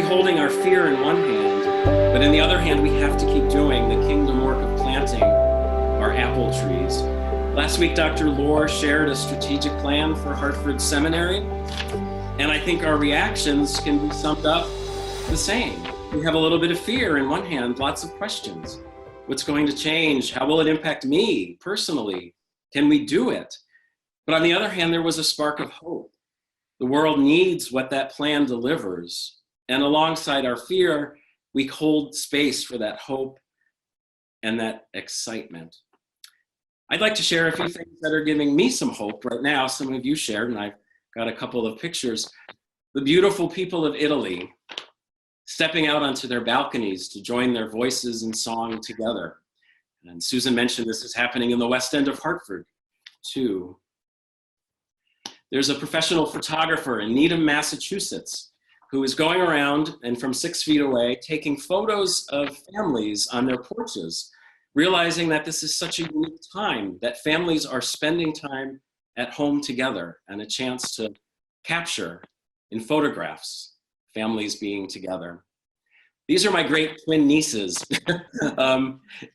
holding our fear in one hand, but in the other hand, we have to keep doing the kingdom work of planting our apple trees. Last week, Dr. Lohr shared a strategic plan for Hartford Seminary, and I think our reactions can be summed up the same. We have a little bit of fear in one hand, lots of questions. What's going to change? How will it impact me personally? Can we do it? But on the other hand, there was a spark of hope. The world needs what that plan delivers. And alongside our fear, we hold space for that hope and that excitement. I'd like to share a few things that are giving me some hope right now. Some of you shared, and I've got a couple of pictures. The beautiful people of Italy stepping out onto their balconies to join their voices in song together. And Susan mentioned this is happening in the West End of Hartford, too. There's a professional photographer in Needham, Massachusetts, who is going around and from 6 feet away, taking photos of families on their porches, realizing that this is such a unique time, that families are spending time at home together and a chance to capture in photographs families being together. These are my great twin nieces.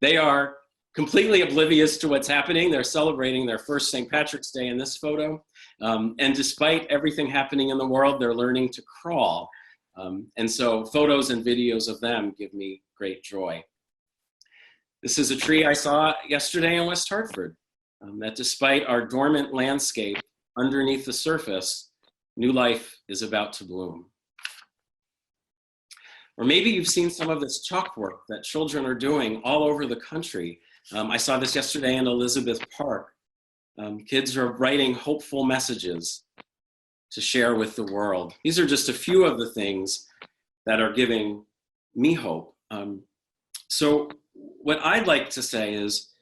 They are completely oblivious to what's happening. They're celebrating their first St. Patrick's Day in this photo. And despite everything happening in the world, they're learning to crawl. And so photos and videos of them give me great joy. This is a tree I saw yesterday in West Hartford, that despite our dormant landscape underneath the surface, new life is about to bloom. Or maybe you've seen some of this chalk work that children are doing all over the country. I saw this yesterday in Elizabeth Park. Kids are writing hopeful messages to share with the world. These are just a few of the things that are giving me hope. So what I'd like to say is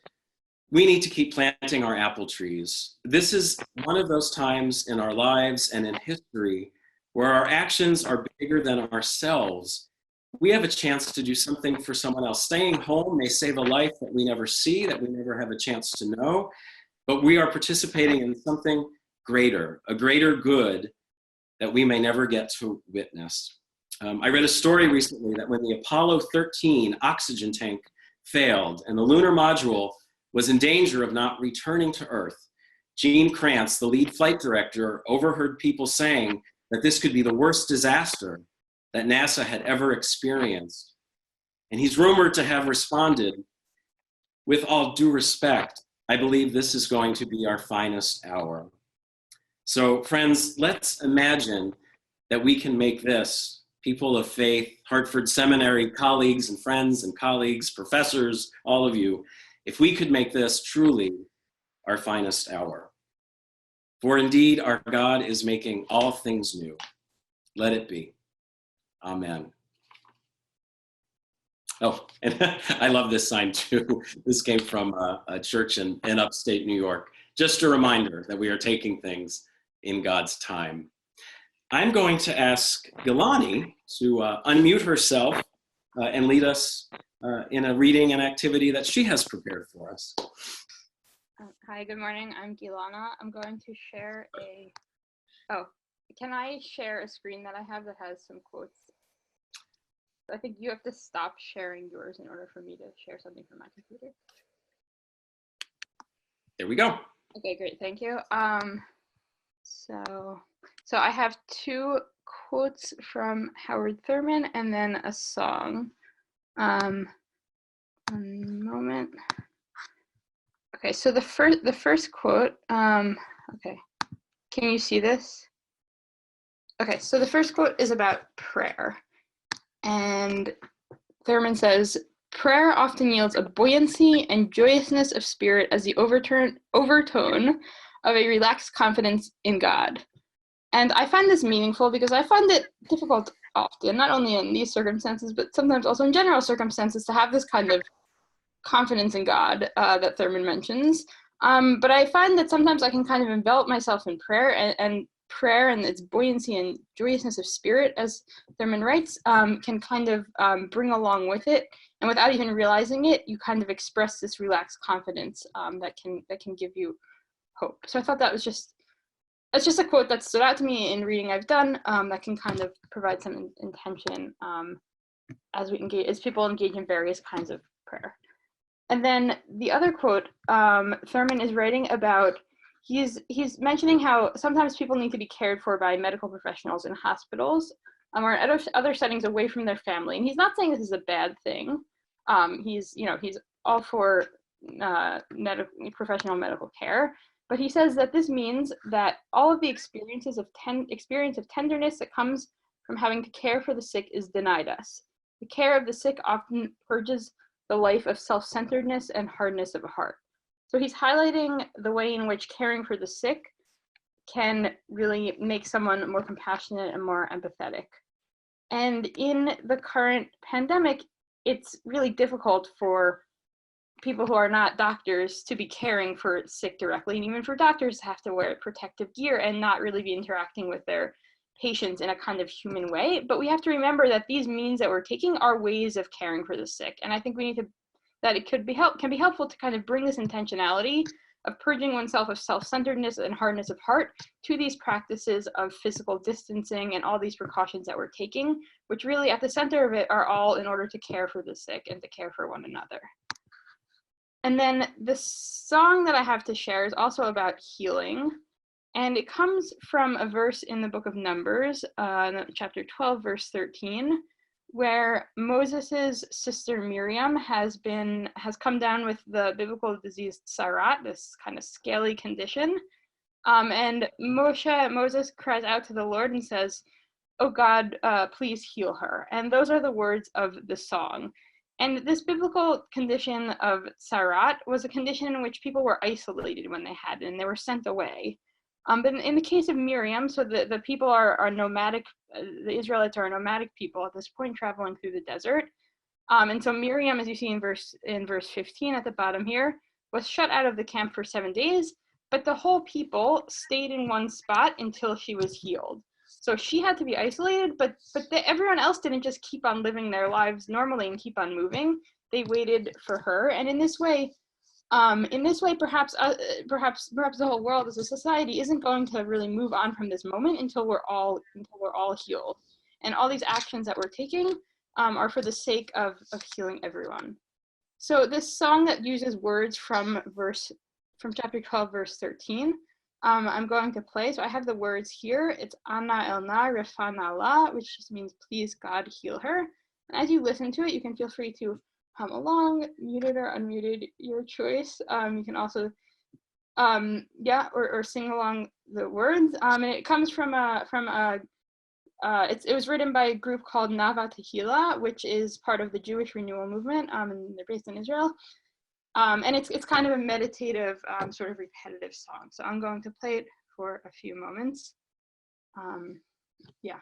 we need to keep planting our apple trees. This is one of those times in our lives and in history where our actions are bigger than ourselves. We have a chance to do something for someone else. Staying home may save a life that we never see, that we never have a chance to know, but we are participating in something greater, a greater good that we may never get to witness. I read a story recently that when the Apollo 13 oxygen tank failed and the lunar module was in danger of not returning to Earth, Gene Kranz, the lead flight director, overheard people saying that this could be the worst disaster that NASA had ever experienced. And he's rumored to have responded, "With all due respect, I believe this is going to be our finest hour." So friends, let's imagine that we can make this, people of faith, Hartford Seminary colleagues and friends and colleagues, professors, all of you, if we could make this truly our finest hour. For indeed, our God is making all things new. Let it be. Amen. Oh, and I love this sign too. This came from a church in upstate New York. Just a reminder that we are taking things in God's time. I'm going to ask Gilani to unmute herself and lead us in a reading and activity that she has prepared for us. Hi, good morning. I'm Gilana. I'm going to share can I share a screen that I have that has some quotes? I think you have to stop sharing yours in order for me to share something from my computer. There we go. Okay, great, thank you. So I have two quotes from Howard Thurman and then a song. One moment. Okay, so the first quote, okay, can you see this? Okay, so the first quote is about prayer. And Thurman says, "Prayer often yields a buoyancy and joyousness of spirit as the overtone of a relaxed confidence in God." And I find this meaningful because I find it difficult often, not only in these circumstances, but sometimes also in general circumstances, to have this kind of confidence in God that Thurman mentions. But I find that sometimes I can kind of envelop myself in prayer, and prayer and its buoyancy and joyousness of spirit, as Thurman writes, can kind of bring along with it, and without even realizing it, you kind of express this relaxed confidence that can give you hope. So I thought that was just it's just a quote that stood out to me in reading I've done, that can kind of provide some intention as people engage in various kinds of prayer. And then the other quote, Thurman is writing about, he's mentioning how sometimes people need to be cared for by medical professionals in hospitals, or in other settings away from their family. And he's not saying this is a bad thing. He's all for professional medical care, but he says that this means that all of the experience of tenderness that comes from having to care for the sick is denied us. The care of the sick often purges the life of self-centeredness and hardness of heart. So he's highlighting the way in which caring for the sick can really make someone more compassionate and more empathetic. And in the current pandemic, it's really difficult for people who are not doctors to be caring for sick directly, and even for doctors to have to wear protective gear and not really be interacting with their patients in a kind of human way. But we have to remember that these means that we're taking are ways of caring for the sick. And I think we need to, that it can be helpful to kind of bring this intentionality of purging oneself of self-centeredness and hardness of heart to these practices of physical distancing and all these precautions that we're taking, which really at the center of it are all in order to care for the sick and to care for one another. And then the song that I have to share is also about healing. And it comes from a verse in the book of Numbers, chapter 12, verse 13, where Moses's sister Miriam has come down with the biblical disease tsarat, this kind of scaly condition. And Moses cries out to the Lord and says, "Oh God, please heal her." And those are the words of the song. And this biblical condition of tsarat was a condition in which people were isolated when they had it, and they were sent away. But in the case of Miriam, so the people are nomadic, the Israelites are a nomadic people at this point traveling through the desert. And so Miriam, as you see in verse 15 at the bottom here, was shut out of the camp for 7 days, but the whole people stayed in one spot until she was healed. So she had to be isolated, but everyone else didn't just keep on living their lives normally and keep on moving. They waited for her, and in this way, perhaps the whole world as a society isn't going to really move on from this moment until we're all healed. And all these actions that we're taking are for the sake of healing everyone. So this song that uses words from chapter 12, verse 13, I'm going to play. So I have the words here. It's Ana Elna Refana La, which just means please God heal her. And as you listen to it, you can feel free to hum along, muted or unmuted, your choice. You can also, or sing along the words. And it comes it was written by a group called Nava Tehillah, which is part of the Jewish Renewal Movement, and they're based in Israel. And it's kind of a meditative, sort of repetitive song. So I'm going to play it for a few moments. Yeah.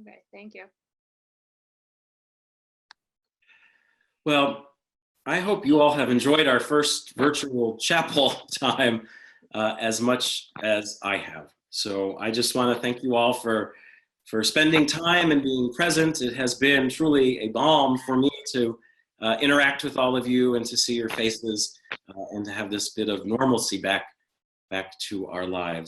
Okay, thank you. Well, I hope you all have enjoyed our first virtual chapel time as much as I have. So I just want to thank you all for spending time and being present. It has been truly a balm for me to interact with all of you and to see your faces and to have this bit of normalcy back to our lives.